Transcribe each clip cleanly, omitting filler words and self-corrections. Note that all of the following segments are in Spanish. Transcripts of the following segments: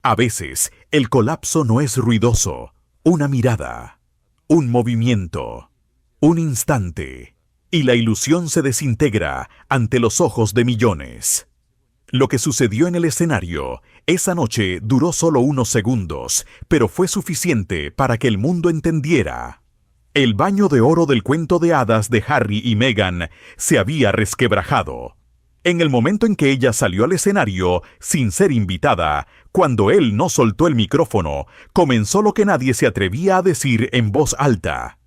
A veces, el colapso no es ruidoso. Una mirada, un movimiento, un instante, y la ilusión se desintegra ante los ojos de millones. Lo que sucedió en el escenario esa noche duró solo unos segundos, pero fue suficiente para que el mundo entendiera. El baño de oro del cuento de hadas de Harry y Meghan se había resquebrajado. En el momento en que ella salió al escenario, sin ser invitada, cuando él no soltó el micrófono, comenzó lo que nadie se atrevía a decir en voz alta.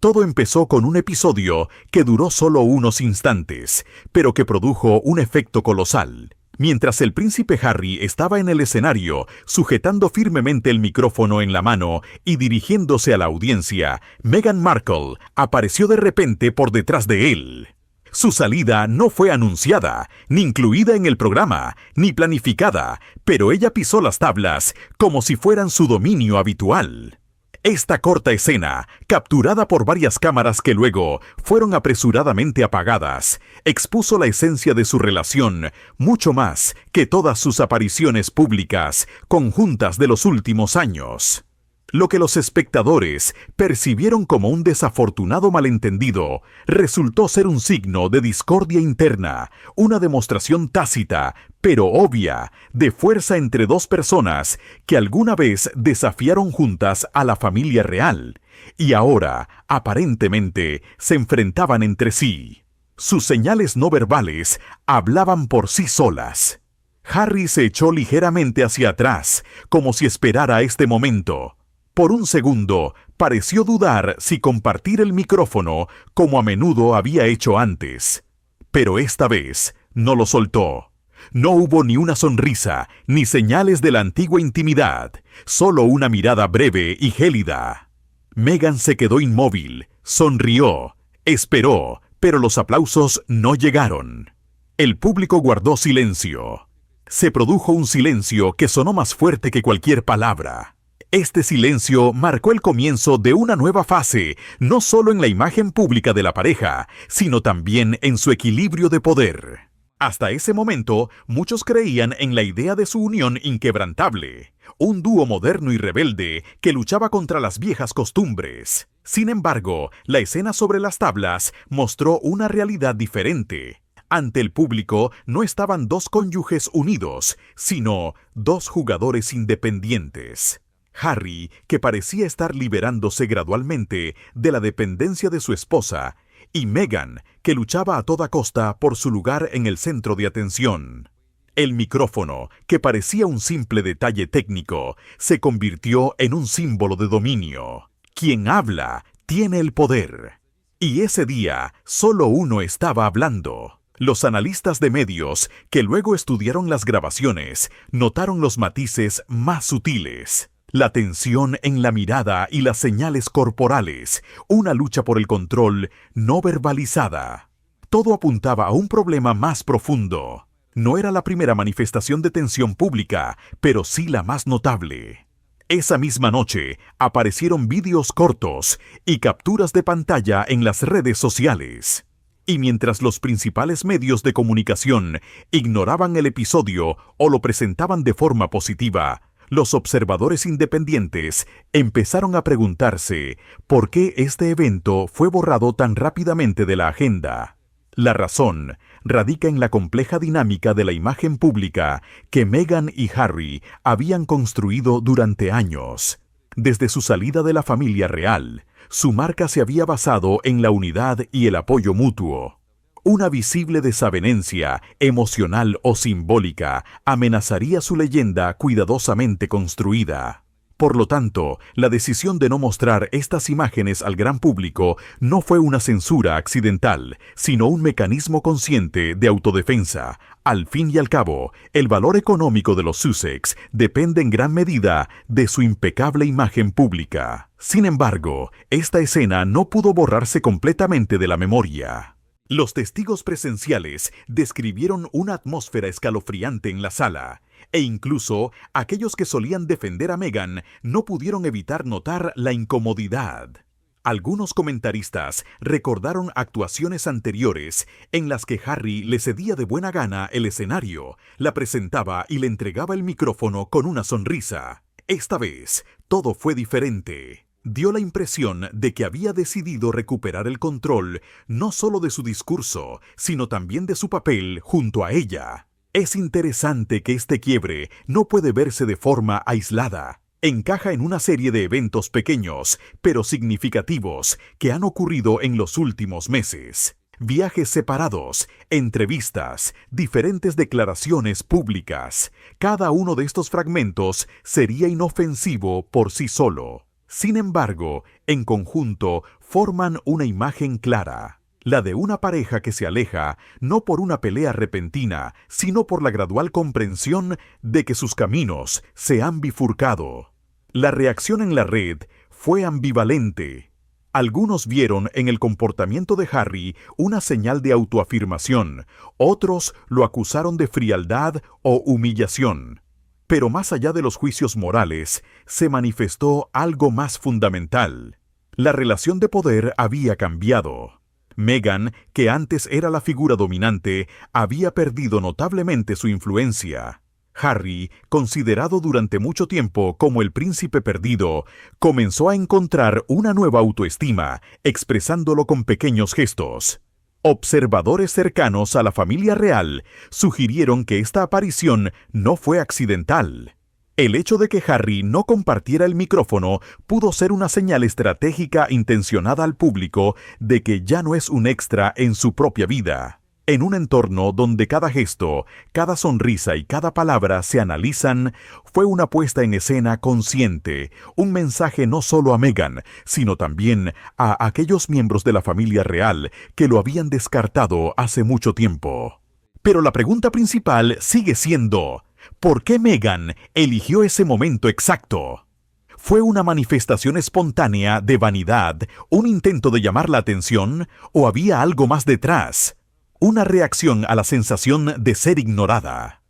Todo empezó con un episodio que duró solo unos instantes, pero que produjo un efecto colosal. Mientras el príncipe Harry estaba en el escenario, sujetando firmemente el micrófono en la mano y dirigiéndose a la audiencia, Meghan Markle apareció de repente por detrás de él. Su salida no fue anunciada, ni incluida en el programa, ni planificada, pero ella pisó las tablas como si fueran su dominio habitual. Esta corta escena, capturada por varias cámaras que luego fueron apresuradamente apagadas, expuso la esencia de su relación mucho más que todas sus apariciones públicas conjuntas de los últimos años. Lo que los espectadores percibieron como un desafortunado malentendido resultó ser un signo de discordia interna, una demostración tácita, pero obvia, de fuerza entre dos personas que alguna vez desafiaron juntas a la familia real y ahora, aparentemente, se enfrentaban entre sí. Sus señales no verbales hablaban por sí solas. Harry se echó ligeramente hacia atrás, como si esperara este momento. Por un segundo, pareció dudar si compartir el micrófono como a menudo había hecho antes. Pero esta vez no lo soltó. No hubo ni una sonrisa, ni señales de la antigua intimidad, solo una mirada breve y gélida. Meghan se quedó inmóvil, sonrió, esperó, pero los aplausos no llegaron. El público guardó silencio. Se produjo un silencio que sonó más fuerte que cualquier palabra. Este silencio marcó el comienzo de una nueva fase, no solo en la imagen pública de la pareja, sino también en su equilibrio de poder. Hasta ese momento, muchos creían en la idea de su unión inquebrantable, un dúo moderno y rebelde que luchaba contra las viejas costumbres. Sin embargo, la escena sobre las tablas mostró una realidad diferente. Ante el público no estaban dos cónyuges unidos, sino dos jugadores independientes. Harry, que parecía estar liberándose gradualmente de la dependencia de su esposa, y Meghan, que luchaba a toda costa por su lugar en el centro de atención. El micrófono, que parecía un simple detalle técnico, se convirtió en un símbolo de dominio. Quien habla tiene el poder. Y ese día solo uno estaba hablando. Los analistas de medios, que luego estudiaron las grabaciones, notaron los matices más sutiles. La tensión en la mirada y las señales corporales, una lucha por el control no verbalizada. Todo apuntaba a un problema más profundo. No era la primera manifestación de tensión pública, pero sí la más notable. Esa misma noche aparecieron vídeos cortos y capturas de pantalla en las redes sociales. Y mientras los principales medios de comunicación ignoraban el episodio o lo presentaban de forma positiva, los observadores independientes empezaron a preguntarse por qué este evento fue borrado tan rápidamente de la agenda. La razón radica en la compleja dinámica de la imagen pública que Meghan y Harry habían construido durante años. Desde su salida de la familia real, su marca se había basado en la unidad y el apoyo mutuo. Una visible desavenencia, emocional o simbólica, amenazaría su leyenda cuidadosamente construida. Por lo tanto, la decisión de no mostrar estas imágenes al gran público no fue una censura accidental, sino un mecanismo consciente de autodefensa. Al fin y al cabo, el valor económico de los Sussex depende en gran medida de su impecable imagen pública. Sin embargo, esta escena no pudo borrarse completamente de la memoria. Los testigos presenciales describieron una atmósfera escalofriante en la sala, e incluso aquellos que solían defender a Meghan no pudieron evitar notar la incomodidad. Algunos comentaristas recordaron actuaciones anteriores en las que Harry le cedía de buena gana el escenario, la presentaba y le entregaba el micrófono con una sonrisa. Esta vez, todo fue diferente. Dio la impresión de que había decidido recuperar el control no solo de su discurso, sino también de su papel junto a ella. Es interesante que este quiebre no puede verse de forma aislada. Encaja en una serie de eventos pequeños, pero significativos, que han ocurrido en los últimos meses. Viajes separados, entrevistas, diferentes declaraciones públicas. Cada uno de estos fragmentos sería inofensivo por sí solo. Sin embargo, en conjunto, forman una imagen clara. La de una pareja que se aleja, no por una pelea repentina, sino por la gradual comprensión de que sus caminos se han bifurcado. La reacción en la red fue ambivalente. Algunos vieron en el comportamiento de Harry una señal de autoafirmación, otros lo acusaron de frialdad o humillación. Pero más allá de los juicios morales, se manifestó algo más fundamental. La relación de poder había cambiado. Meghan, que antes era la figura dominante, había perdido notablemente su influencia. Harry, considerado durante mucho tiempo como el príncipe perdido, comenzó a encontrar una nueva autoestima, expresándolo con pequeños gestos. Observadores cercanos a la familia real sugirieron que esta aparición no fue accidental. El hecho de que Harry no compartiera el micrófono pudo ser una señal estratégica intencionada al público de que ya no es un extra en su propia vida. En un entorno donde cada gesto, cada sonrisa y cada palabra se analizan, fue una puesta en escena consciente, un mensaje no solo a Meghan, sino también a aquellos miembros de la familia real que lo habían descartado hace mucho tiempo. Pero la pregunta principal sigue siendo, ¿por qué Meghan eligió ese momento exacto? ¿Fue una manifestación espontánea de vanidad, un intento de llamar la atención, o había algo más detrás? Una reacción a la sensación de ser ignorada.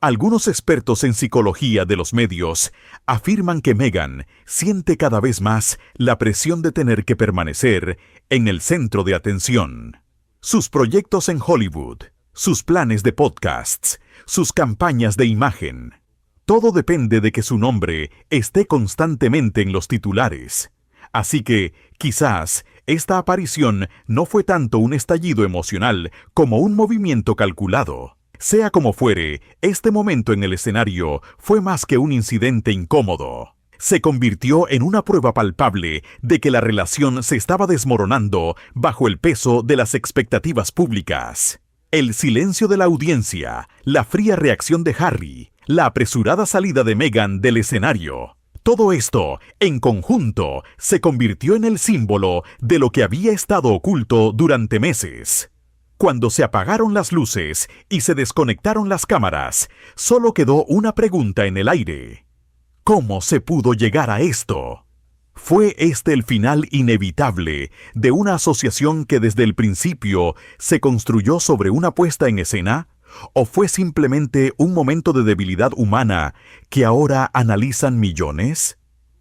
Algunos expertos en psicología de los medios afirman que Meghan siente cada vez más la presión de tener que permanecer en el centro de atención. Sus proyectos en Hollywood, sus planes de podcasts, sus campañas de imagen. Todo depende de que su nombre esté constantemente en los titulares. Así que, quizás, esta aparición no fue tanto un estallido emocional como un movimiento calculado. Sea como fuere, este momento en el escenario fue más que un incidente incómodo. Se convirtió en una prueba palpable de que la relación se estaba desmoronando bajo el peso de las expectativas públicas. El silencio de la audiencia, la fría reacción de Harry, la apresurada salida de Meghan del escenario. Todo esto, en conjunto, se convirtió en el símbolo de lo que había estado oculto durante meses. Cuando se apagaron las luces y se desconectaron las cámaras, solo quedó una pregunta en el aire. ¿Cómo se pudo llegar a esto? ¿Fue este el final inevitable de una asociación que desde el principio se construyó sobre una puesta en escena? ¿O fue simplemente un momento de debilidad humana que ahora analizan millones?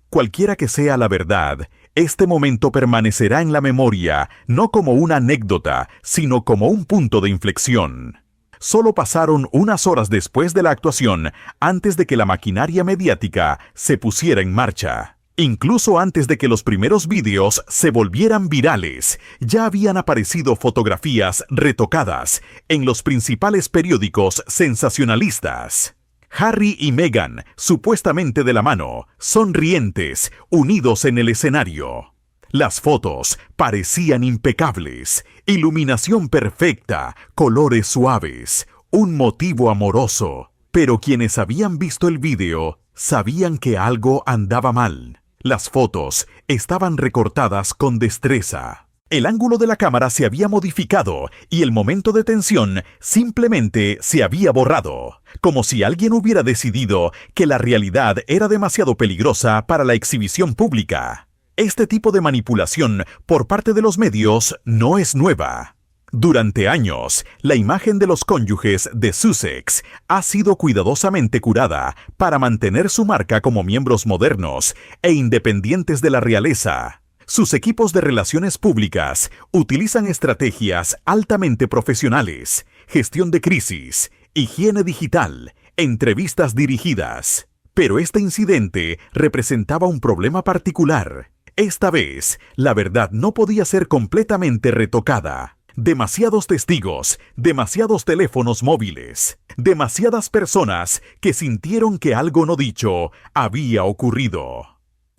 Cualquiera que sea la verdad, este momento permanecerá en la memoria no como una anécdota, sino como un punto de inflexión. Solo pasaron unas horas después de la actuación antes de que la maquinaria mediática se pusiera en marcha. Incluso antes de que los primeros vídeos se volvieran virales, ya habían aparecido fotografías retocadas en los principales periódicos sensacionalistas. Harry y Meghan, supuestamente de la mano, sonrientes, unidos en el escenario. Las fotos parecían impecables, iluminación perfecta, colores suaves, un motivo amoroso. Pero quienes habían visto el vídeo sabían que algo andaba mal. Las fotos estaban recortadas con destreza. El ángulo de la cámara se había modificado y el momento de tensión simplemente se había borrado, como si alguien hubiera decidido que la realidad era demasiado peligrosa para la exhibición pública. Este tipo de manipulación por parte de los medios no es nueva. Durante años, la imagen de los cónyuges de Sussex ha sido cuidadosamente curada para mantener su marca como miembros modernos e independientes de la realeza. Sus equipos de relaciones públicas utilizan estrategias altamente profesionales, gestión de crisis, higiene digital, entrevistas dirigidas. Pero este incidente representaba un problema particular. Esta vez, la verdad no podía ser completamente retocada. Demasiados testigos, demasiados teléfonos móviles, demasiadas personas que sintieron que algo no dicho había ocurrido.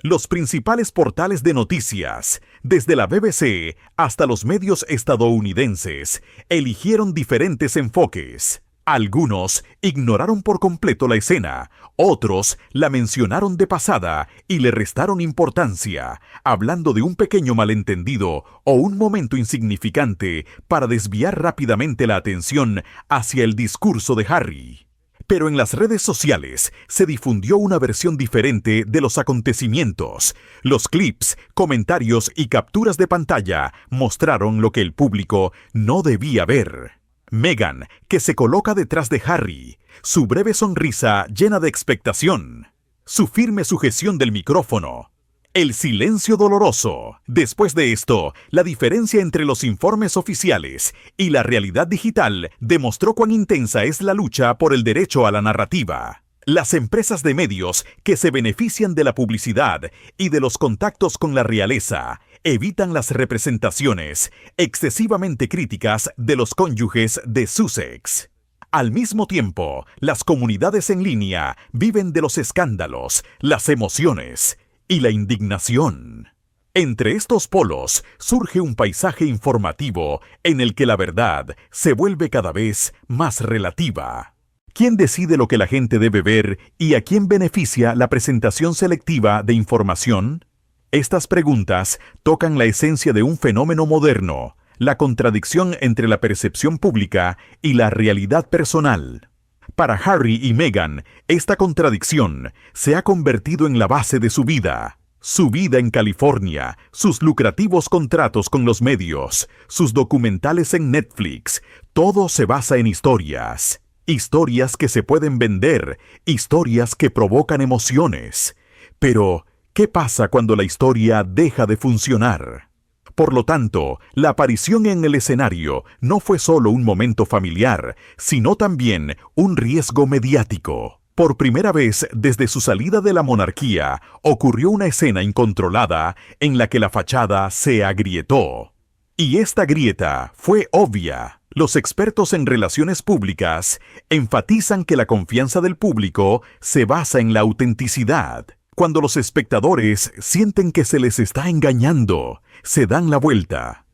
Los principales portales de noticias, desde la BBC hasta los medios estadounidenses, eligieron diferentes enfoques. Algunos ignoraron por completo la escena, otros la mencionaron de pasada y le restaron importancia, hablando de un pequeño malentendido o un momento insignificante para desviar rápidamente la atención hacia el discurso de Harry. Pero en las redes sociales se difundió una versión diferente de los acontecimientos. Los clips, comentarios y capturas de pantalla mostraron lo que el público no debía ver. Meghan, que se coloca detrás de Harry, su breve sonrisa llena de expectación, su firme sujeción del micrófono, el silencio doloroso. Después de esto, la diferencia entre los informes oficiales y la realidad digital demostró cuán intensa es la lucha por el derecho a la narrativa. Las empresas de medios que se benefician de la publicidad y de los contactos con la realeza evitan las representaciones excesivamente críticas de los cónyuges de Sussex. Al mismo tiempo, las comunidades en línea viven de los escándalos, las emociones y la indignación. Entre estos polos surge un paisaje informativo en el que la verdad se vuelve cada vez más relativa. ¿Quién decide lo que la gente debe ver y a quién beneficia la presentación selectiva de información? Estas preguntas tocan la esencia de un fenómeno moderno, la contradicción entre la percepción pública y la realidad personal. Para Harry y Meghan, esta contradicción se ha convertido en la base de su vida. Su vida en California, sus lucrativos contratos con los medios, sus documentales en Netflix, todo se basa en historias. Historias que se pueden vender, historias que provocan emociones. Pero, ¿qué pasa cuando la historia deja de funcionar? Por lo tanto, la aparición en el escenario no fue solo un momento familiar, sino también un riesgo mediático. Por primera vez desde su salida de la monarquía, ocurrió una escena incontrolada en la que la fachada se agrietó. Y esta grieta fue obvia. Los expertos en relaciones públicas enfatizan que la confianza del público se basa en la autenticidad. Cuando los espectadores sienten que se les está engañando, se dan la vuelta.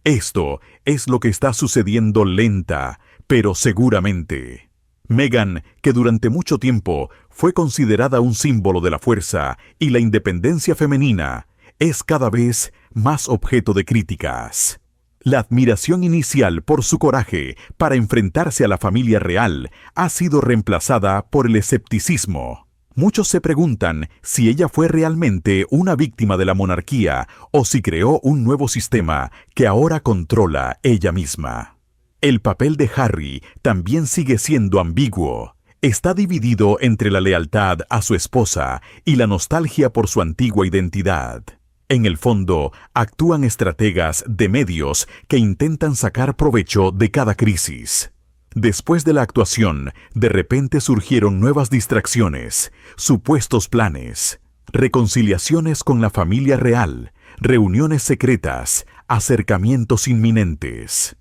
Esto es lo que está sucediendo lenta, pero seguramente. Meghan, que durante mucho tiempo fue considerada un símbolo de la fuerza y la independencia femenina, es cada vez más objeto de críticas. La admiración inicial por su coraje para enfrentarse a la familia real ha sido reemplazada por el escepticismo. Muchos se preguntan si ella fue realmente una víctima de la monarquía o si creó un nuevo sistema que ahora controla ella misma. El papel de Harry también sigue siendo ambiguo. Está dividido entre la lealtad a su esposa y la nostalgia por su antigua identidad. En el fondo, actúan estrategas de medios que intentan sacar provecho de cada crisis. Después de la actuación, de repente surgieron nuevas distracciones, supuestos planes, reconciliaciones con la familia real, reuniones secretas, acercamientos inminentes.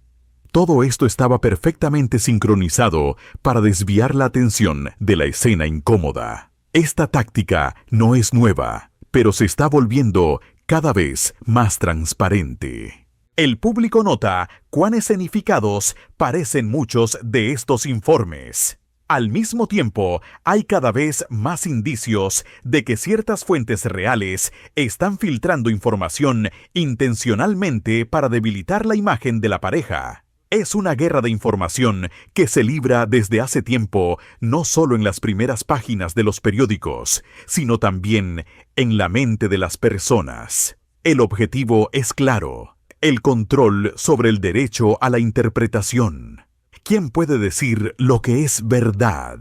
Todo esto estaba perfectamente sincronizado para desviar la atención de la escena incómoda. Esta táctica no es nueva, pero se está volviendo cada vez más transparente. El público nota cuán escenificados parecen muchos de estos informes. Al mismo tiempo, hay cada vez más indicios de que ciertas fuentes reales están filtrando información intencionalmente para debilitar la imagen de la pareja. Es una guerra de información que se libra desde hace tiempo, no solo en las primeras páginas de los periódicos, sino también en la mente de las personas. El objetivo es claro: el control sobre el derecho a la interpretación. ¿Quién puede decir lo que es verdad?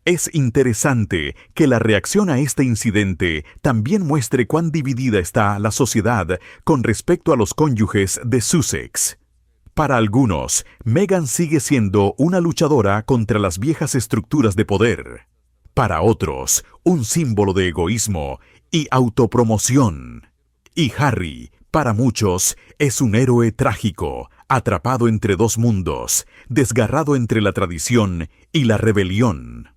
Es interesante que la reacción a este incidente también muestre cuán dividida está la sociedad con respecto a los cónyuges de Sussex. Para algunos, Meghan sigue siendo una luchadora contra las viejas estructuras de poder. Para otros, un símbolo de egoísmo y autopromoción. Y Harry, para muchos, es un héroe trágico, atrapado entre dos mundos, desgarrado entre la tradición y la rebelión.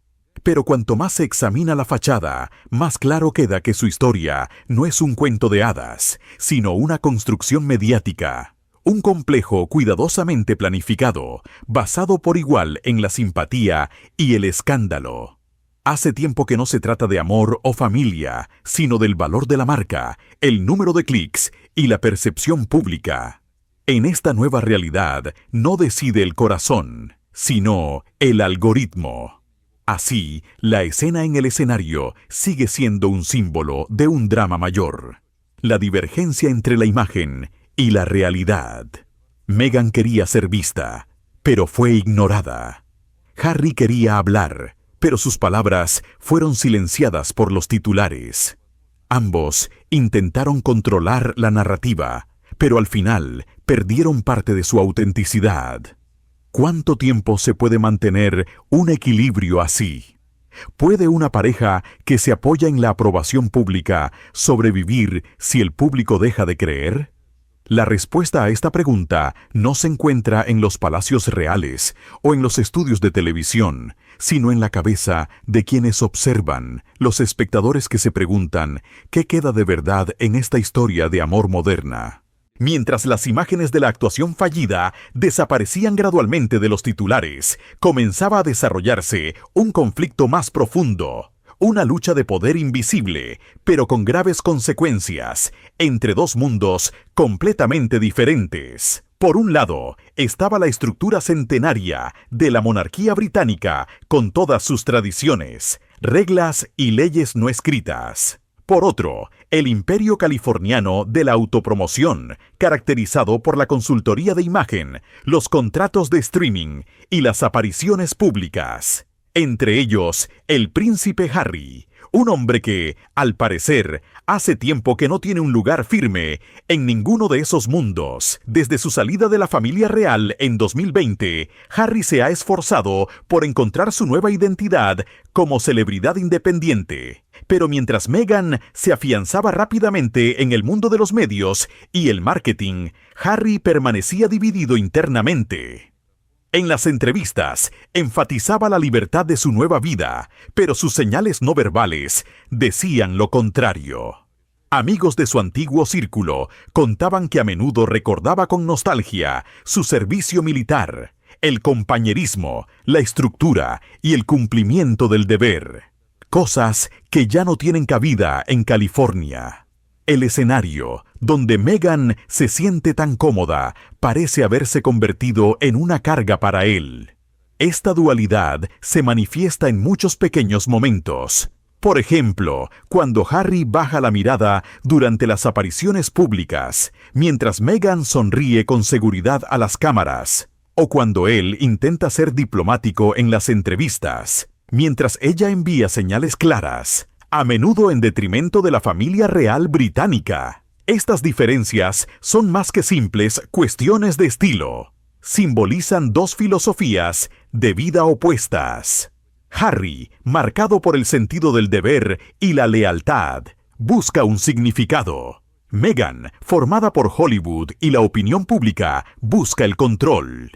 Pero cuanto más se examina la fachada, más claro queda que su historia no es un cuento de hadas, sino una construcción mediática. Un complejo cuidadosamente planificado, basado por igual en la simpatía y el escándalo. Hace tiempo que no se trata de amor o familia, sino del valor de la marca, el número de clics y la percepción pública. En esta nueva realidad no decide el corazón, sino el algoritmo. Así, la escena en el escenario sigue siendo un símbolo de un drama mayor. La divergencia entre la imagen y la realidad. Meghan quería ser vista, pero fue ignorada. Harry quería hablar, pero sus palabras fueron silenciadas por los titulares. Ambos intentaron controlar la narrativa, pero al final perdieron parte de su autenticidad. ¿Cuánto tiempo se puede mantener un equilibrio así? ¿Puede una pareja que se apoya en la aprobación pública sobrevivir si el público deja de creer? La respuesta a esta pregunta no se encuentra en los palacios reales o en los estudios de televisión, sino en la cabeza de quienes observan, los espectadores que se preguntan ¿qué queda de verdad en esta historia de amor moderna? Mientras las imágenes de la actuación fallida desaparecían gradualmente de los titulares, comenzaba a desarrollarse un conflicto más profundo. Una lucha de poder invisible, pero con graves consecuencias, entre dos mundos completamente diferentes. Por un lado, estaba la estructura centenaria de la monarquía británica con todas sus tradiciones, reglas y leyes no escritas. Por otro, el imperio californiano de la autopromoción, caracterizado por la consultoría de imagen, los contratos de streaming y las apariciones públicas. Entre ellos, el príncipe Harry, un hombre que, al parecer, hace tiempo que no tiene un lugar firme en ninguno de esos mundos. Desde su salida de la familia real en 2020, Harry se ha esforzado por encontrar su nueva identidad como celebridad independiente. Pero mientras Meghan se afianzaba rápidamente en el mundo de los medios y el marketing, Harry permanecía dividido internamente. En las entrevistas, enfatizaba la libertad de su nueva vida, pero sus señales no verbales decían lo contrario. Amigos de su antiguo círculo contaban que a menudo recordaba con nostalgia su servicio militar, el compañerismo, la estructura y el cumplimiento del deber. Cosas que ya no tienen cabida en California. El escenario, donde Meghan se siente tan cómoda, parece haberse convertido en una carga para él. Esta dualidad se manifiesta en muchos pequeños momentos. Por ejemplo, cuando Harry baja la mirada durante las apariciones públicas, mientras Meghan sonríe con seguridad a las cámaras, o cuando él intenta ser diplomático en las entrevistas, mientras ella envía señales claras, a menudo en detrimento de la familia real británica. Estas diferencias son más que simples cuestiones de estilo. Simbolizan dos filosofías de vida opuestas. Harry, marcado por el sentido del deber y la lealtad, busca un significado. Meghan, formada por Hollywood y la opinión pública, busca el control.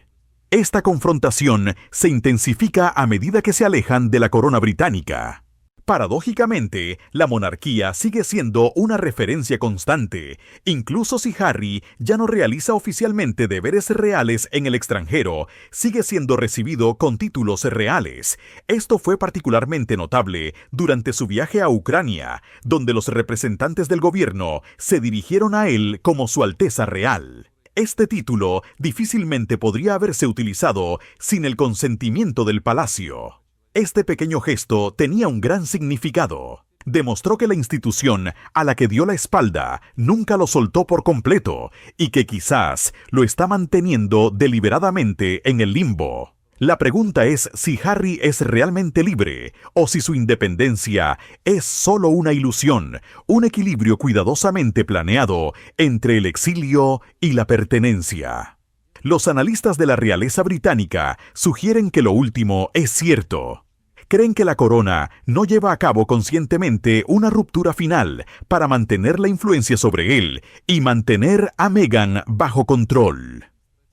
Esta confrontación se intensifica a medida que se alejan de la corona británica. Paradójicamente, la monarquía sigue siendo una referencia constante, incluso si Harry ya no realiza oficialmente deberes reales en el extranjero, sigue siendo recibido con títulos reales. Esto fue particularmente notable durante su viaje a Ucrania, donde los representantes del gobierno se dirigieron a él como Su Alteza Real. Este título difícilmente podría haberse utilizado sin el consentimiento del palacio. Este pequeño gesto tenía un gran significado. Demostró que la institución a la que dio la espalda nunca lo soltó por completo y que quizás lo está manteniendo deliberadamente en el limbo. La pregunta es si Harry es realmente libre o si su independencia es solo una ilusión, un equilibrio cuidadosamente planeado entre el exilio y la pertenencia. Los analistas de la realeza británica sugieren que lo último es cierto. Creen que la corona no lleva a cabo conscientemente una ruptura final para mantener la influencia sobre él y mantener a Meghan bajo control.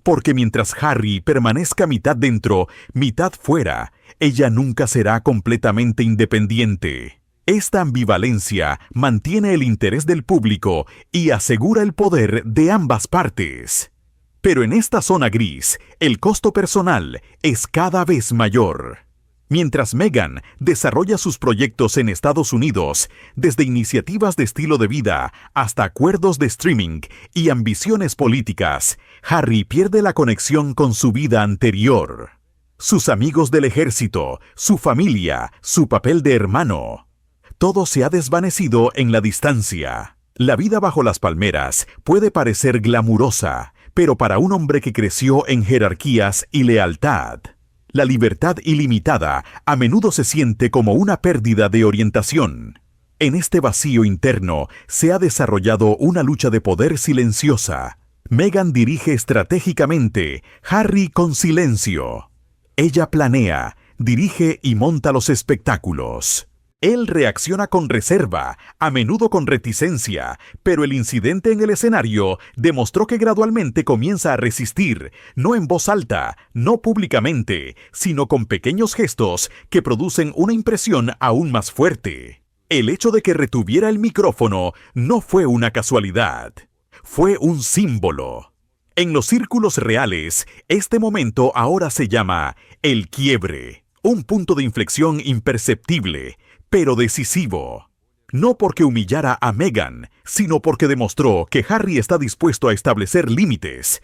Porque mientras Harry permanezca mitad dentro, mitad fuera, ella nunca será completamente independiente. Esta ambivalencia mantiene el interés del público y asegura el poder de ambas partes. Pero en esta zona gris, el costo personal es cada vez mayor. Mientras Meghan desarrolla sus proyectos en Estados Unidos, desde iniciativas de estilo de vida hasta acuerdos de streaming y ambiciones políticas, Harry pierde la conexión con su vida anterior. Sus amigos del ejército, su familia, su papel de hermano. Todo se ha desvanecido en la distancia. La vida bajo las palmeras puede parecer glamurosa, pero para un hombre que creció en jerarquías y lealtad, la libertad ilimitada a menudo se siente como una pérdida de orientación. En este vacío interno se ha desarrollado una lucha de poder silenciosa. Meghan dirige estratégicamente, Harry con silencio. Ella planea, dirige y monta los espectáculos. Él reacciona con reserva, a menudo con reticencia, pero el incidente en el escenario demostró que gradualmente comienza a resistir, no en voz alta, no públicamente, sino con pequeños gestos que producen una impresión aún más fuerte. El hecho de que retuviera el micrófono no fue una casualidad, fue un símbolo. En los círculos reales, este momento ahora se llama el quiebre, un punto de inflexión imperceptible, pero decisivo. No porque humillara a Meghan, sino porque demostró que Harry está dispuesto a establecer límites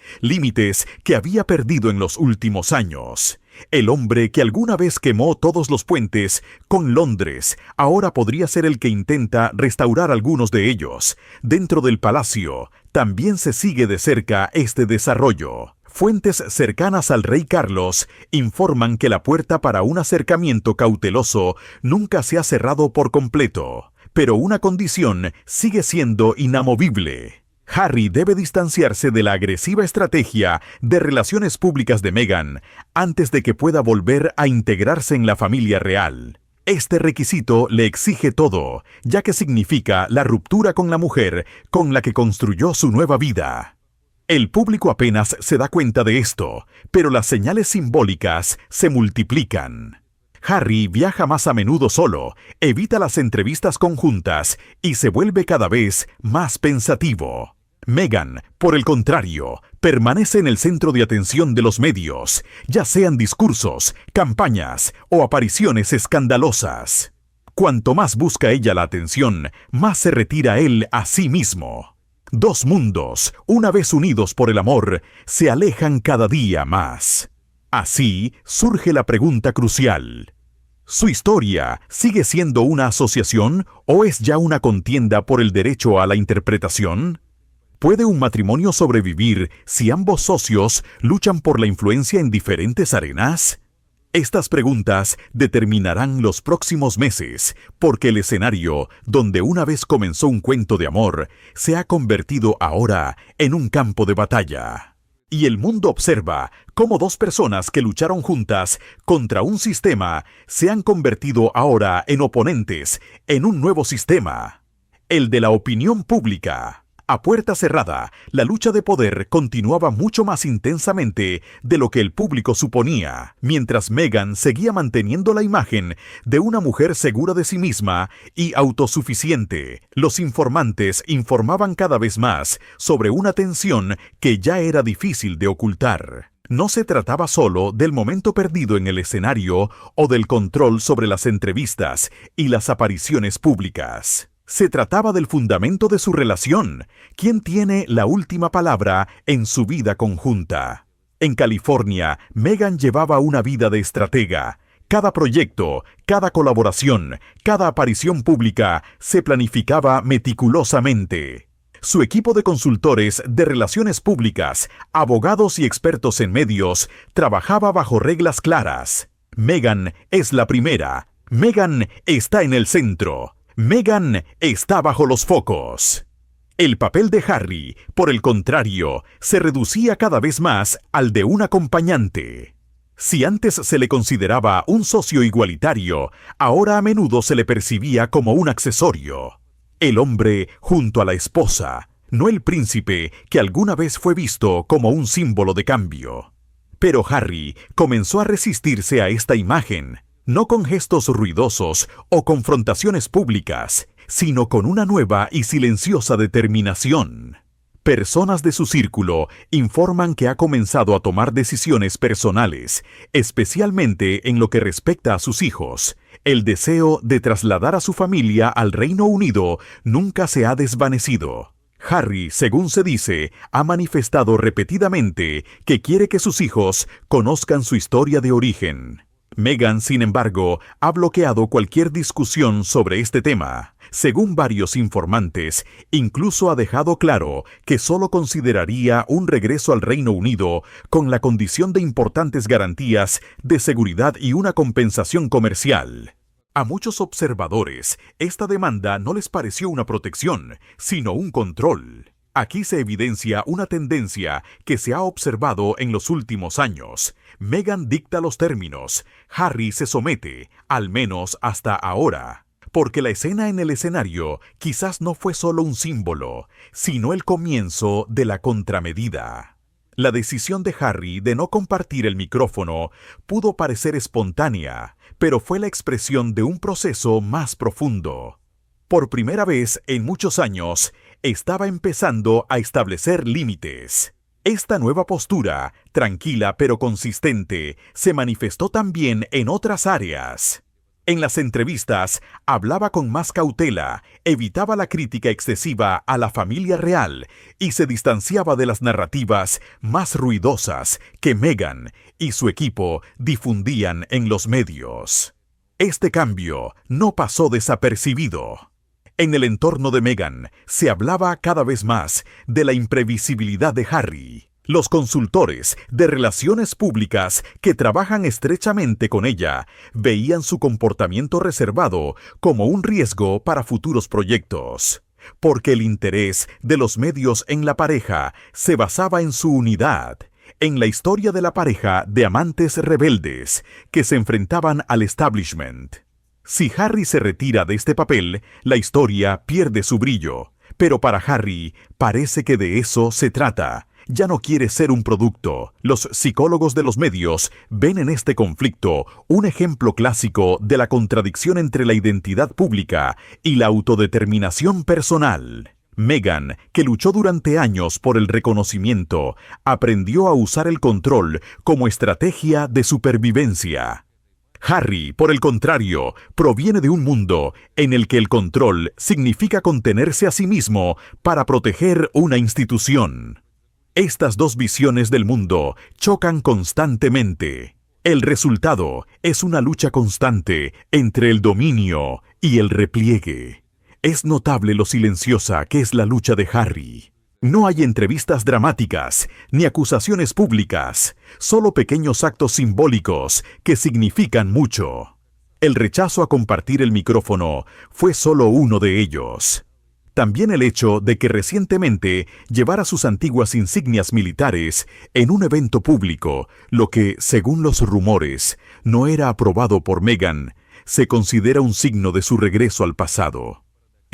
que había perdido en los últimos años. El hombre que alguna vez quemó todos los puentes con Londres, ahora podría ser el que intenta restaurar algunos de ellos. Dentro del palacio, también se sigue de cerca este desarrollo. Fuentes cercanas al rey Carlos informan que la puerta para un acercamiento cauteloso nunca se ha cerrado por completo, pero una condición sigue siendo inamovible. Harry debe distanciarse de la agresiva estrategia de relaciones públicas de Meghan antes de que pueda volver a integrarse en la familia real. Este requisito le exige todo, ya que significa la ruptura con la mujer con la que construyó su nueva vida. El público apenas se da cuenta de esto, pero las señales simbólicas se multiplican. Harry viaja más a menudo solo, evita las entrevistas conjuntas y se vuelve cada vez más pensativo. Meghan, por el contrario, permanece en el centro de atención de los medios, ya sean discursos, campañas o apariciones escandalosas. Cuanto más busca ella la atención, más se retira él a sí mismo. Dos mundos, una vez unidos por el amor, se alejan cada día más. Así surge la pregunta crucial. ¿Su historia sigue siendo una asociación o es ya una contienda por el derecho a la interpretación? ¿Puede un matrimonio sobrevivir si ambos socios luchan por la influencia en diferentes arenas? Estas preguntas determinarán los próximos meses, porque el escenario, donde una vez comenzó un cuento de amor, se ha convertido ahora en un campo de batalla. Y el mundo observa cómo dos personas que lucharon juntas contra un sistema se han convertido ahora en oponentes en un nuevo sistema, el de la opinión pública. A puerta cerrada, la lucha de poder continuaba mucho más intensamente de lo que el público suponía, mientras Meghan seguía manteniendo la imagen de una mujer segura de sí misma y autosuficiente. Los informantes informaban cada vez más sobre una tensión que ya era difícil de ocultar. No se trataba solo del momento perdido en el escenario o del control sobre las entrevistas y las apariciones públicas. Se trataba del fundamento de su relación. ¿Quién tiene la última palabra en su vida conjunta? En California, Meghan llevaba una vida de estratega. Cada proyecto, cada colaboración, cada aparición pública se planificaba meticulosamente. Su equipo de consultores de relaciones públicas, abogados y expertos en medios trabajaba bajo reglas claras. Meghan es la primera. Meghan está en el centro. Meghan está bajo los focos. El papel de Harry, por el contrario, se reducía cada vez más al de un acompañante. Si antes se le consideraba un socio igualitario, ahora a menudo se le percibía como un accesorio. El hombre junto a la esposa, no el príncipe que alguna vez fue visto como un símbolo de cambio. Pero Harry comenzó a resistirse a esta imagen, no con gestos ruidosos o confrontaciones públicas, sino con una nueva y silenciosa determinación. Personas de su círculo informan que ha comenzado a tomar decisiones personales, especialmente en lo que respecta a sus hijos. El deseo de trasladar a su familia al Reino Unido nunca se ha desvanecido. Harry, según se dice, ha manifestado repetidamente que quiere que sus hijos conozcan su historia de origen. Meghan, sin embargo, ha bloqueado cualquier discusión sobre este tema. Según varios informantes, incluso ha dejado claro que solo consideraría un regreso al Reino Unido con la condición de importantes garantías de seguridad y una compensación comercial. A muchos observadores, esta demanda no les pareció una protección, sino un control. Aquí se evidencia una tendencia que se ha observado en los últimos años. Meghan dicta los términos, Harry se somete, al menos hasta ahora. Porque la escena en el escenario quizás no fue solo un símbolo, sino el comienzo de la contramedida. La decisión de Harry de no compartir el micrófono pudo parecer espontánea, pero fue la expresión de un proceso más profundo. Por primera vez en muchos años, estaba empezando a establecer límites. Esta nueva postura, tranquila pero consistente, se manifestó también en otras áreas. En las entrevistas, hablaba con más cautela, evitaba la crítica excesiva a la familia real y se distanciaba de las narrativas más ruidosas que Meghan y su equipo difundían en los medios. Este cambio no pasó desapercibido. En el entorno de Meghan se hablaba cada vez más de la imprevisibilidad de Harry. Los consultores de relaciones públicas que trabajan estrechamente con ella veían su comportamiento reservado como un riesgo para futuros proyectos, porque el interés de los medios en la pareja se basaba en su unidad, en la historia de la pareja de amantes rebeldes que se enfrentaban al establishment. Si Harry se retira de este papel, la historia pierde su brillo, pero para Harry parece que de eso se trata. Ya no quiere ser un producto. Los psicólogos de los medios ven en este conflicto un ejemplo clásico de la contradicción entre la identidad pública y la autodeterminación personal. Meghan, que luchó durante años por el reconocimiento, aprendió a usar el control como estrategia de supervivencia. Harry, por el contrario, proviene de un mundo en el que el control significa contenerse a sí mismo para proteger una institución. Estas dos visiones del mundo chocan constantemente. El resultado es una lucha constante entre el dominio y el repliegue. Es notable lo silenciosa que es la lucha de Harry. No hay entrevistas dramáticas ni acusaciones públicas, solo pequeños actos simbólicos que significan mucho. El rechazo a compartir el micrófono fue solo uno de ellos. También el hecho de que recientemente llevara sus antiguas insignias militares en un evento público, lo que, según los rumores, no era aprobado por Meghan, se considera un signo de su regreso al pasado.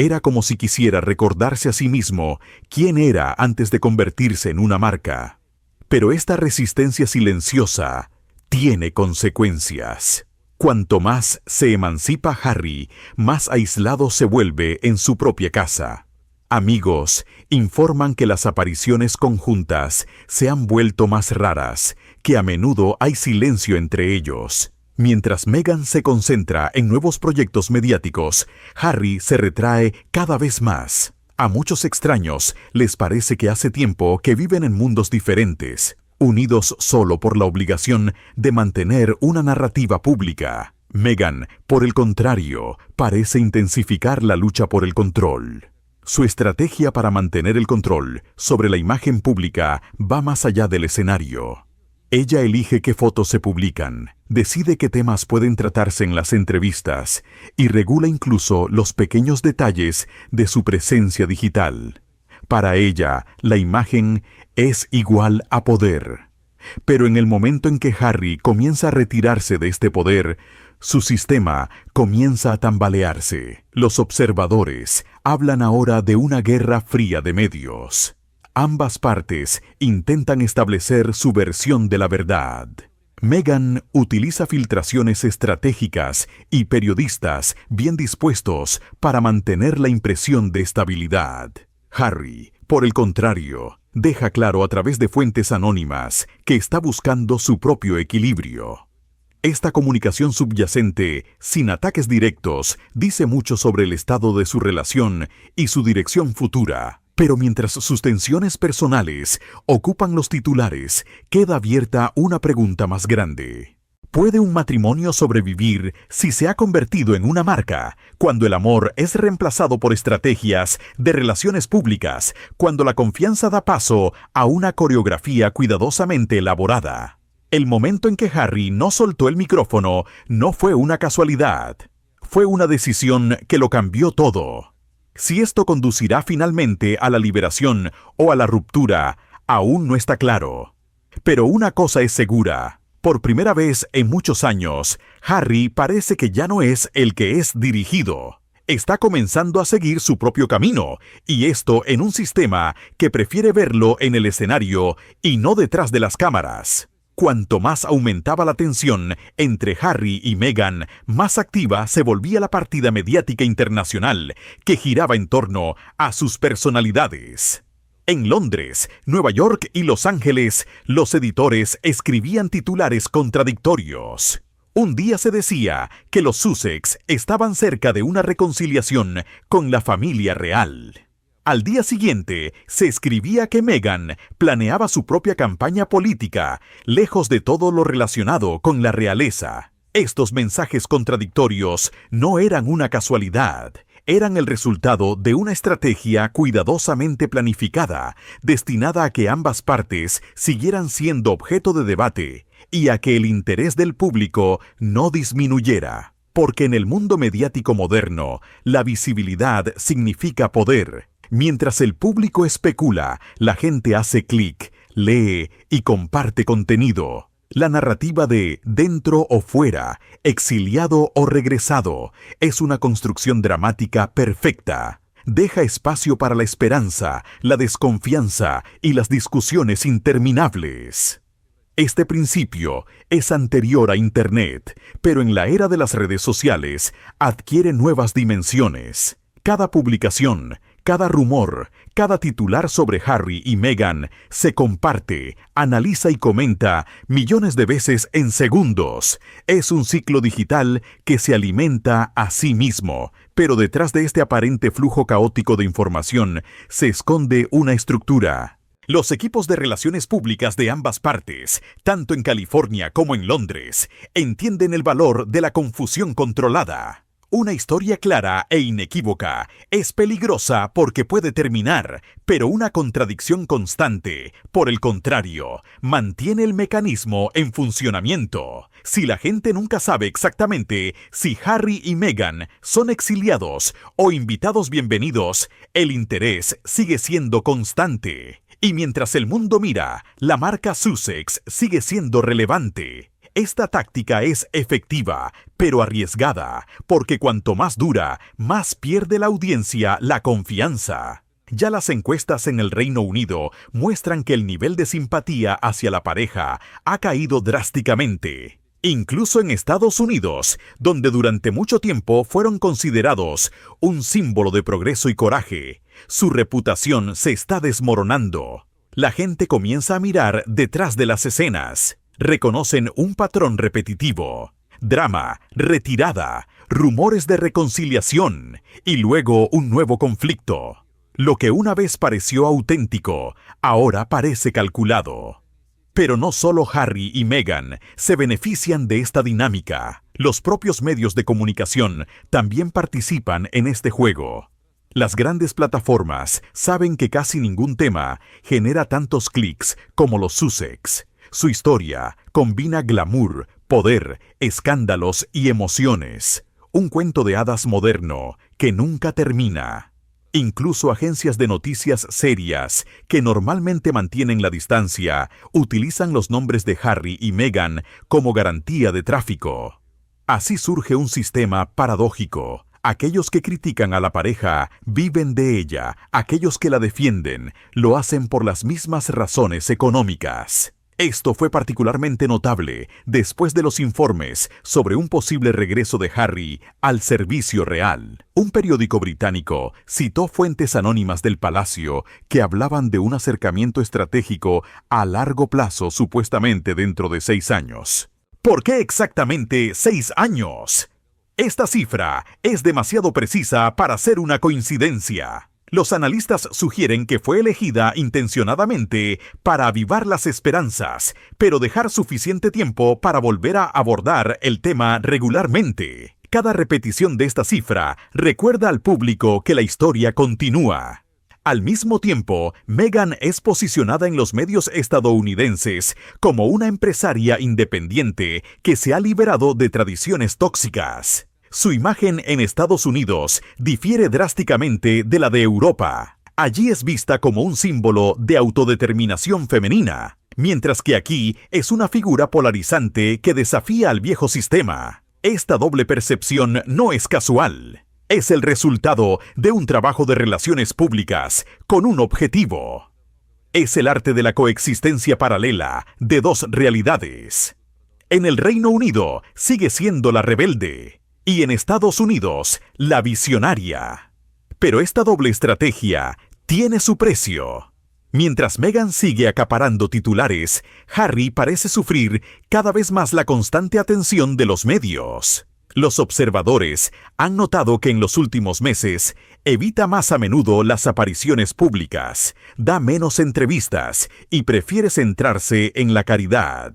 Era como si quisiera recordarse a sí mismo quién era antes de convertirse en una marca. Pero esta resistencia silenciosa tiene consecuencias. Cuanto más se emancipa Harry, más aislado se vuelve en su propia casa. Amigos informan que las apariciones conjuntas se han vuelto más raras, que a menudo hay silencio entre ellos. Mientras Meghan se concentra en nuevos proyectos mediáticos, Harry se retrae cada vez más. A muchos extraños les parece que hace tiempo que viven en mundos diferentes, unidos solo por la obligación de mantener una narrativa pública. Meghan, por el contrario, parece intensificar la lucha por el control. Su estrategia para mantener el control sobre la imagen pública va más allá del escenario. Ella elige qué fotos se publican, decide qué temas pueden tratarse en las entrevistas y regula incluso los pequeños detalles de su presencia digital. Para ella, la imagen es igual a poder. Pero en el momento en que Harry comienza a retirarse de este poder, su sistema comienza a tambalearse. Los observadores hablan ahora de una guerra fría de medios. Ambas partes intentan establecer su versión de la verdad. Meghan utiliza filtraciones estratégicas y periodistas bien dispuestos para mantener la impresión de estabilidad. Harry, por el contrario, deja claro a través de fuentes anónimas que está buscando su propio equilibrio. Esta comunicación subyacente, sin ataques directos, dice mucho sobre el estado de su relación y su dirección futura. Pero mientras sus tensiones personales ocupan los titulares, queda abierta una pregunta más grande. ¿Puede un matrimonio sobrevivir si se ha convertido en una marca, cuando el amor es reemplazado por estrategias de relaciones públicas, cuando la confianza da paso a una coreografía cuidadosamente elaborada? El momento en que Harry no soltó el micrófono no fue una casualidad. Fue una decisión que lo cambió todo. Si esto conducirá finalmente a la liberación o a la ruptura, aún no está claro. Pero una cosa es segura. Por primera vez en muchos años, Harry parece que ya no es el que es dirigido. Está comenzando a seguir su propio camino, y esto en un sistema que prefiere verlo en el escenario y no detrás de las cámaras. Cuanto más aumentaba la tensión entre Harry y Meghan, más activa se volvía la partida mediática internacional que giraba en torno a sus personalidades. En Londres, Nueva York y Los Ángeles, los editores escribían titulares contradictorios. Un día se decía que los Sussex estaban cerca de una reconciliación con la familia real. Al día siguiente, se escribía que Meghan planeaba su propia campaña política, lejos de todo lo relacionado con la realeza. Estos mensajes contradictorios no eran una casualidad, eran el resultado de una estrategia cuidadosamente planificada, destinada a que ambas partes siguieran siendo objeto de debate y a que el interés del público no disminuyera. Porque en el mundo mediático moderno, la visibilidad significa poder. Mientras el público especula, la gente hace clic, lee y comparte contenido. La narrativa de dentro o fuera, exiliado o regresado, es una construcción dramática perfecta. Deja espacio para la esperanza, la desconfianza y las discusiones interminables. Este principio es anterior a Internet, pero en la era de las redes sociales adquiere nuevas dimensiones. Cada publicación, cada rumor, cada titular sobre Harry y Meghan se comparte, analiza y comenta millones de veces en segundos. Es un ciclo digital que se alimenta a sí mismo, pero detrás de este aparente flujo caótico de información se esconde una estructura. Los equipos de relaciones públicas de ambas partes, tanto en California como en Londres, entienden el valor de la confusión controlada. Una historia clara e inequívoca es peligrosa porque puede terminar, pero una contradicción constante, por el contrario, mantiene el mecanismo en funcionamiento. Si la gente nunca sabe exactamente si Harry y Meghan son exiliados o invitados bienvenidos, el interés sigue siendo constante. Y mientras el mundo mira, la marca Sussex sigue siendo relevante. Esta táctica es efectiva, pero arriesgada, porque cuanto más dura, más pierde la audiencia la confianza. Ya las encuestas en el Reino Unido muestran que el nivel de simpatía hacia la pareja ha caído drásticamente. Incluso en Estados Unidos, donde durante mucho tiempo fueron considerados un símbolo de progreso y coraje, su reputación se está desmoronando. La gente comienza a mirar detrás de las escenas. Reconocen un patrón repetitivo: drama, retirada, rumores de reconciliación y luego un nuevo conflicto. Lo que una vez pareció auténtico, ahora parece calculado. Pero no solo Harry y Meghan se benefician de esta dinámica. Los propios medios de comunicación también participan en este juego. Las grandes plataformas saben que casi ningún tema genera tantos clics como los Sussex. Su historia combina glamour, poder, escándalos y emociones. Un cuento de hadas moderno que nunca termina. Incluso agencias de noticias serias, que normalmente mantienen la distancia, utilizan los nombres de Harry y Meghan como garantía de tráfico. Así surge un sistema paradójico. Aquellos que critican a la pareja viven de ella, aquellos que la defienden lo hacen por las mismas razones económicas. Esto fue particularmente notable después de los informes sobre un posible regreso de Harry al servicio real. Un periódico británico citó fuentes anónimas del palacio que hablaban de un acercamiento estratégico a largo plazo supuestamente dentro de 6 años. ¿Por qué exactamente 6 años? Esta cifra es demasiado precisa para ser una coincidencia. Los analistas sugieren que fue elegida intencionadamente para avivar las esperanzas, pero dejar suficiente tiempo para volver a abordar el tema regularmente. Cada repetición de esta cifra recuerda al público que la historia continúa. Al mismo tiempo, Meghan es posicionada en los medios estadounidenses como una empresaria independiente que se ha liberado de tradiciones tóxicas. Su imagen en Estados Unidos difiere drásticamente de la de Europa. Allí es vista como un símbolo de autodeterminación femenina, mientras que aquí es una figura polarizante que desafía al viejo sistema. Esta doble percepción no es casual. Es el resultado de un trabajo de relaciones públicas con un objetivo. Es el arte de la coexistencia paralela de dos realidades. En el Reino Unido sigue siendo la rebelde y en Estados Unidos la visionaria. Pero esta doble estrategia tiene su precio. Mientras Meghan sigue acaparando titulares, Harry parece sufrir cada vez más la constante atención de los medios. Los observadores han notado que en los últimos meses evita más a menudo las apariciones públicas, da menos entrevistas y prefiere centrarse en la caridad.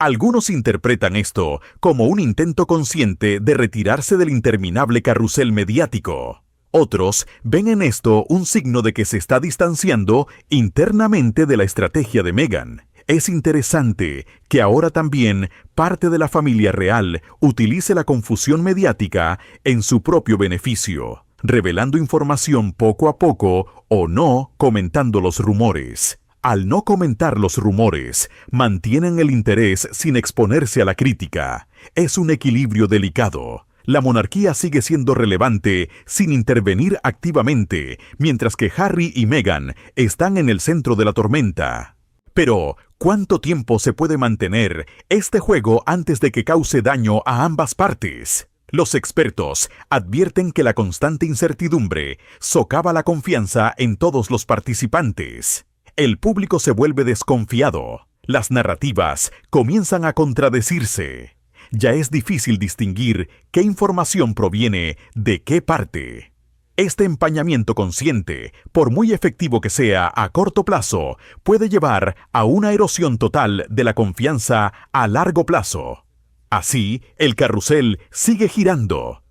Algunos interpretan esto como un intento consciente de retirarse del interminable carrusel mediático. Otros ven en esto un signo de que se está distanciando internamente de la estrategia de Meghan. Es interesante que ahora también parte de la familia real utilice la confusión mediática en su propio beneficio, revelando información poco a poco o no comentando los rumores. Al no comentar los rumores, mantienen el interés sin exponerse a la crítica. Es un equilibrio delicado. La monarquía sigue siendo relevante sin intervenir activamente, mientras que Harry y Meghan están en el centro de la tormenta. Pero, ¿cuánto tiempo se puede mantener este juego antes de que cause daño a ambas partes? Los expertos advierten que la constante incertidumbre socava la confianza en todos los participantes. El público se vuelve desconfiado. Las narrativas comienzan a contradecirse. Ya es difícil distinguir qué información proviene de qué parte. Este empañamiento consciente, por muy efectivo que sea a corto plazo, puede llevar a una erosión total de la confianza a largo plazo. Así, el carrusel sigue girando.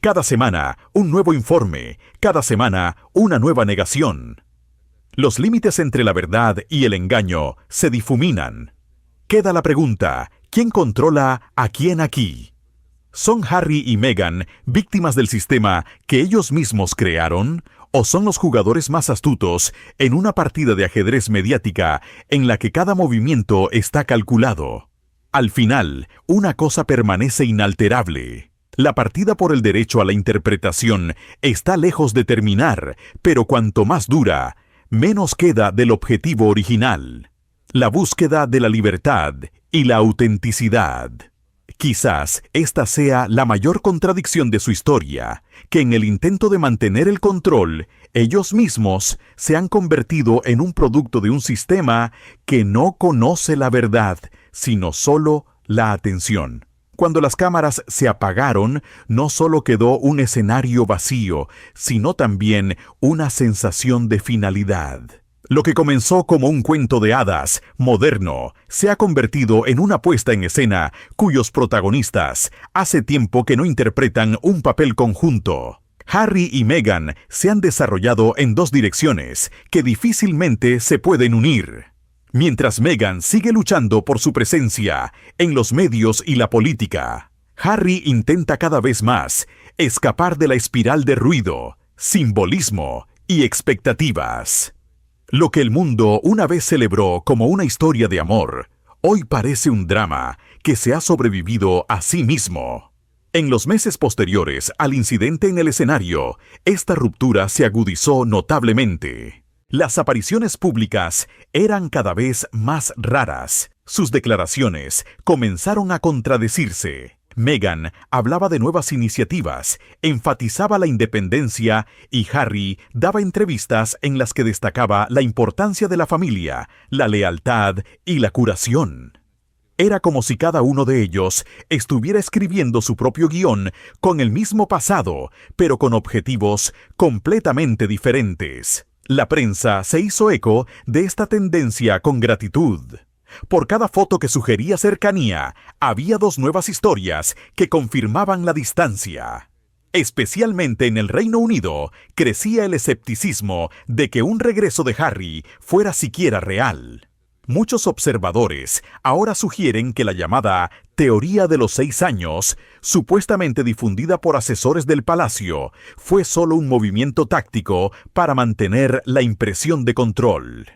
Cada semana, un nuevo informe. Cada semana, una nueva negación. Los límites entre la verdad y el engaño se difuminan. Queda la pregunta, ¿quién controla a quién aquí? ¿Son Harry y Meghan víctimas del sistema que ellos mismos crearon? ¿O son los jugadores más astutos en una partida de ajedrez mediática en la que cada movimiento está calculado? Al final, una cosa permanece inalterable. La partida por el derecho a la interpretación está lejos de terminar, pero cuanto más dura, menos queda del objetivo original. La búsqueda de la libertad y la autenticidad. Quizás esta sea la mayor contradicción de su historia, que en el intento de mantener el control, ellos mismos se han convertido en un producto de un sistema que no conoce la verdad, sino solo la atención. Cuando las cámaras se apagaron, no solo quedó un escenario vacío, sino también una sensación de finalidad. Lo que comenzó como un cuento de hadas moderno se ha convertido en una puesta en escena cuyos protagonistas hace tiempo que no interpretan un papel conjunto. Harry y Meghan se han desarrollado en dos direcciones que difícilmente se pueden unir. Mientras Meghan sigue luchando por su presencia en los medios y la política, Harry intenta cada vez más escapar de la espiral de ruido, simbolismo y expectativas. Lo que el mundo una vez celebró como una historia de amor, hoy parece un drama que se ha sobrevivido a sí mismo. En los meses posteriores al incidente en el escenario, esta ruptura se agudizó notablemente. Las apariciones públicas eran cada vez más raras. Sus declaraciones comenzaron a contradecirse. Meghan hablaba de nuevas iniciativas, enfatizaba la independencia y Harry daba entrevistas en las que destacaba la importancia de la familia, la lealtad y la curación. Era como si cada uno de ellos estuviera escribiendo su propio guión con el mismo pasado, pero con objetivos completamente diferentes. La prensa se hizo eco de esta tendencia con gratitud. Por cada foto que sugería cercanía, había dos nuevas historias que confirmaban la distancia. Especialmente en el Reino Unido, crecía el escepticismo de que un regreso de Harry fuera siquiera real. Muchos observadores ahora sugieren que la llamada teoría de los 6 años, supuestamente difundida por asesores del palacio, fue solo un movimiento táctico para mantener la impresión de control.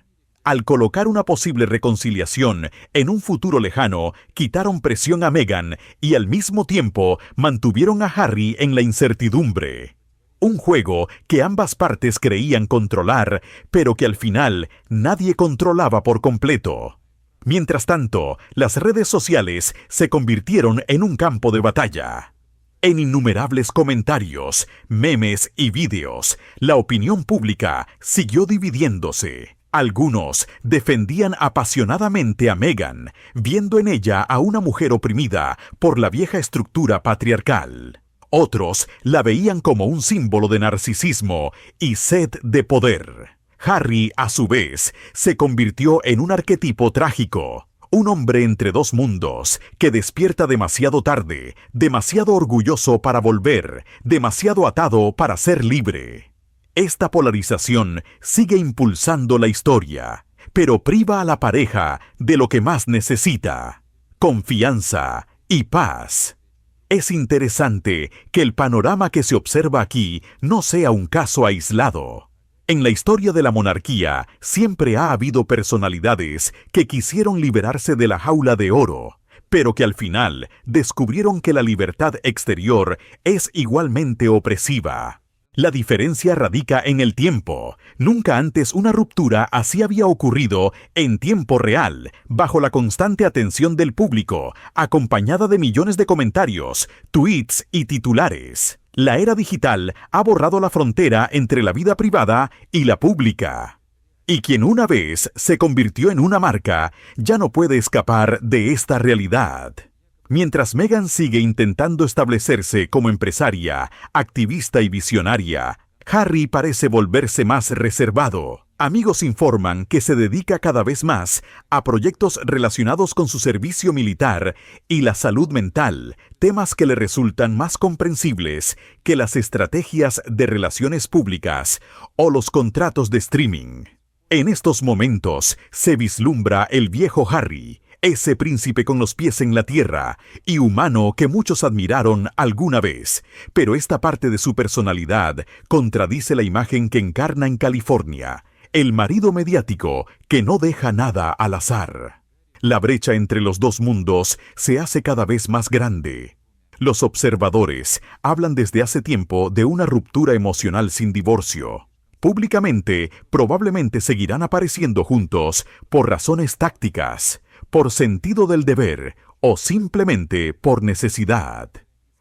Al colocar una posible reconciliación en un futuro lejano, quitaron presión a Meghan y al mismo tiempo mantuvieron a Harry en la incertidumbre. Un juego que ambas partes creían controlar, pero que al final nadie controlaba por completo. Mientras tanto, las redes sociales se convirtieron en un campo de batalla. En innumerables comentarios, memes y vídeos, la opinión pública siguió dividiéndose. Algunos defendían apasionadamente a Meghan, viendo en ella a una mujer oprimida por la vieja estructura patriarcal. Otros la veían como un símbolo de narcisismo y sed de poder. Harry, a su vez, se convirtió en un arquetipo trágico. Un hombre entre dos mundos, que despierta demasiado tarde, demasiado orgulloso para volver, demasiado atado para ser libre. Esta polarización sigue impulsando la historia, pero priva a la pareja de lo que más necesita: confianza y paz. Es interesante que el panorama que se observa aquí no sea un caso aislado. En la historia de la monarquía siempre ha habido personalidades que quisieron liberarse de la jaula de oro, pero que al final descubrieron que la libertad exterior es igualmente opresiva. La diferencia radica en el tiempo. Nunca antes una ruptura así había ocurrido en tiempo real, bajo la constante atención del público, acompañada de millones de comentarios, tweets y titulares. La era digital ha borrado la frontera entre la vida privada y la pública. Y quien una vez se convirtió en una marca, ya no puede escapar de esta realidad. Mientras Meghan sigue intentando establecerse como empresaria, activista y visionaria, Harry parece volverse más reservado. Amigos informan que se dedica cada vez más a proyectos relacionados con su servicio militar y la salud mental, temas que le resultan más comprensibles que las estrategias de relaciones públicas o los contratos de streaming. En estos momentos se vislumbra el viejo Harry, ese príncipe con los pies en la tierra y humano que muchos admiraron alguna vez, pero esta parte de su personalidad contradice la imagen que encarna en California, el marido mediático que no deja nada al azar. La brecha entre los dos mundos se hace cada vez más grande. Los observadores hablan desde hace tiempo de una ruptura emocional sin divorcio. Públicamente, probablemente seguirán apareciendo juntos por razones tácticas, por sentido del deber o simplemente por necesidad.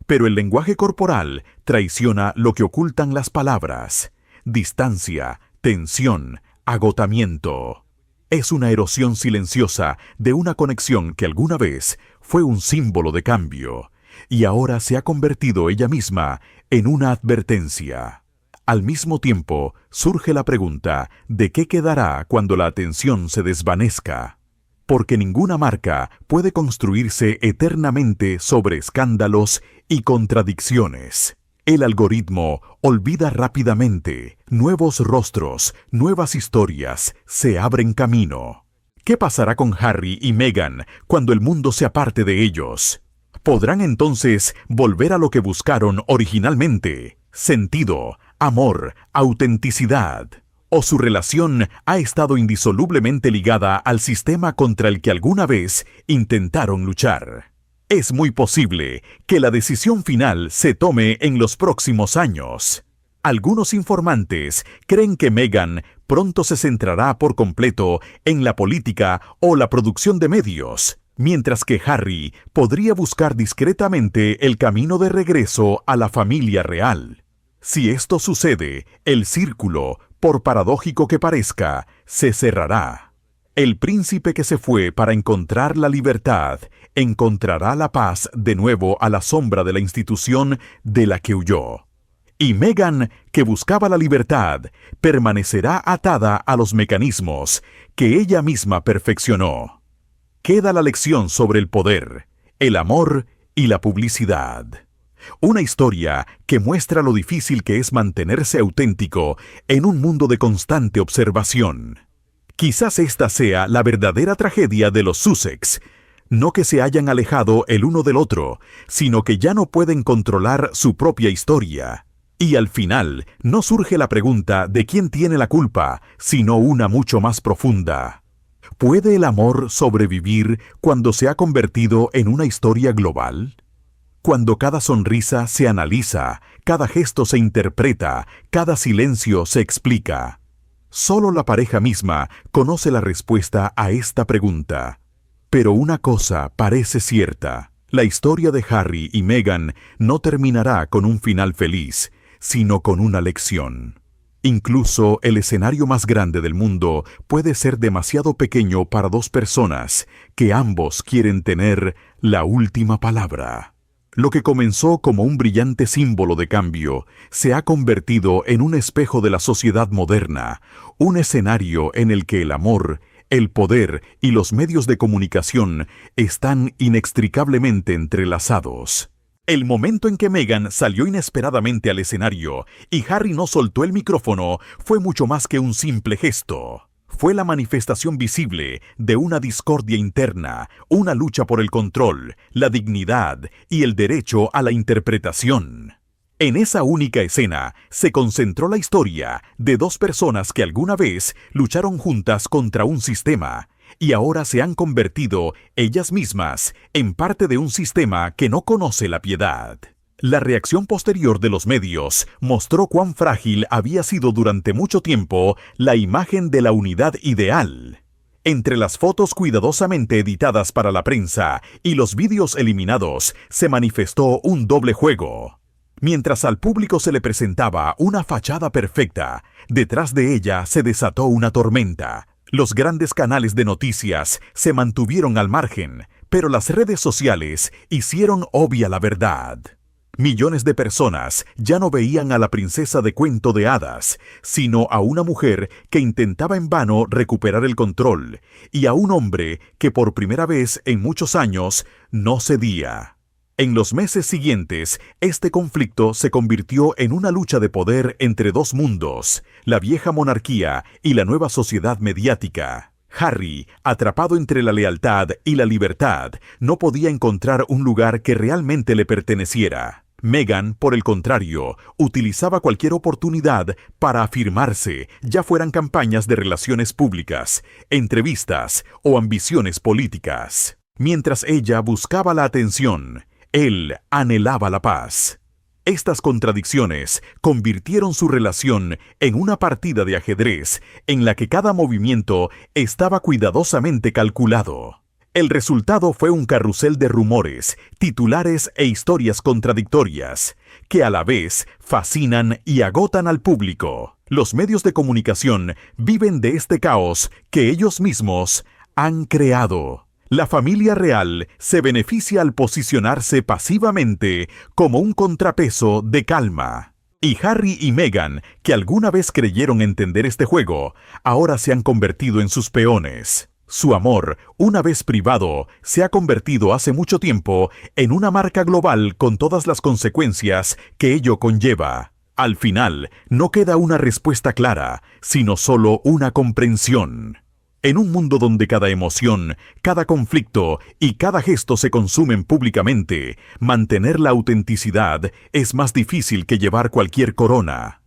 Pero el lenguaje corporal traiciona lo que ocultan las palabras: distancia, tensión, agotamiento. Es una erosión silenciosa de una conexión que alguna vez fue un símbolo de cambio y ahora se ha convertido ella misma en una advertencia. Al mismo tiempo, surge la pregunta de qué quedará cuando la atención se desvanezca. Porque ninguna marca puede construirse eternamente sobre escándalos y contradicciones. El algoritmo olvida rápidamente. Nuevos rostros, nuevas historias se abren camino. ¿Qué pasará con Harry y Meghan cuando el mundo se aparte de ellos? ¿Podrán entonces volver a lo que buscaron originalmente? Sentido, amor, autenticidad. ¿O su relación ha estado indisolublemente ligada al sistema contra el que alguna vez intentaron luchar? Es muy posible que la decisión final se tome en los próximos años. Algunos informantes creen que Meghan pronto se centrará por completo en la política o la producción de medios, mientras que Harry podría buscar discretamente el camino de regreso a la familia real. Si esto sucede, el círculo, por paradójico que parezca, se cerrará. El príncipe que se fue para encontrar la libertad encontrará la paz de nuevo a la sombra de la institución de la que huyó. Y Meghan, que buscaba la libertad, permanecerá atada a los mecanismos que ella misma perfeccionó. Queda la lección sobre el poder, el amor y la publicidad. Una historia que muestra lo difícil que es mantenerse auténtico en un mundo de constante observación. Quizás esta sea la verdadera tragedia de los Sussex, no que se hayan alejado el uno del otro, sino que ya no pueden controlar su propia historia. Y al final no surge la pregunta de quién tiene la culpa, sino una mucho más profunda. ¿Puede el amor sobrevivir cuando se ha convertido en una historia global? Cuando cada sonrisa se analiza, cada gesto se interpreta, cada silencio se explica. Solo la pareja misma conoce la respuesta a esta pregunta. Pero una cosa parece cierta: la historia de Harry y Meghan no terminará con un final feliz, sino con una lección. Incluso el escenario más grande del mundo puede ser demasiado pequeño para dos personas que ambos quieren tener la última palabra. Lo que comenzó como un brillante símbolo de cambio se ha convertido en un espejo de la sociedad moderna, un escenario en el que el amor, el poder y los medios de comunicación están inextricablemente entrelazados. El momento en que Meghan salió inesperadamente al escenario y Harry no soltó el micrófono fue mucho más que un simple gesto. Fue la manifestación visible de una discordia interna, una lucha por el control, la dignidad y el derecho a la interpretación. En esa única escena se concentró la historia de dos personas que alguna vez lucharon juntas contra un sistema y ahora se han convertido ellas mismas en parte de un sistema que no conoce la piedad. La reacción posterior de los medios mostró cuán frágil había sido durante mucho tiempo la imagen de la unidad ideal. Entre las fotos cuidadosamente editadas para la prensa y los vídeos eliminados se manifestó un doble juego. Mientras al público se le presentaba una fachada perfecta, detrás de ella se desató una tormenta. Los grandes canales de noticias se mantuvieron al margen, pero las redes sociales hicieron obvia la verdad. Millones de personas ya no veían a la princesa de cuento de hadas, sino a una mujer que intentaba en vano recuperar el control, y a un hombre que por primera vez en muchos años no cedía. En los meses siguientes, este conflicto se convirtió en una lucha de poder entre dos mundos, la vieja monarquía y la nueva sociedad mediática. Harry, atrapado entre la lealtad y la libertad, no podía encontrar un lugar que realmente le perteneciera. Meghan, por el contrario, utilizaba cualquier oportunidad para afirmarse, ya fueran campañas de relaciones públicas, entrevistas o ambiciones políticas. Mientras ella buscaba la atención, él anhelaba la paz. Estas contradicciones convirtieron su relación en una partida de ajedrez en la que cada movimiento estaba cuidadosamente calculado. El resultado fue un carrusel de rumores, titulares e historias contradictorias, que a la vez fascinan y agotan al público. Los medios de comunicación viven de este caos que ellos mismos han creado. La familia real se beneficia al posicionarse pasivamente como un contrapeso de calma. Y Harry y Meghan, que alguna vez creyeron entender este juego, ahora se han convertido en sus peones. Su amor, una vez privado, se ha convertido hace mucho tiempo en una marca global con todas las consecuencias que ello conlleva. Al final, no queda una respuesta clara, sino solo una comprensión. En un mundo donde cada emoción, cada conflicto y cada gesto se consumen públicamente, mantener la autenticidad es más difícil que llevar cualquier corona.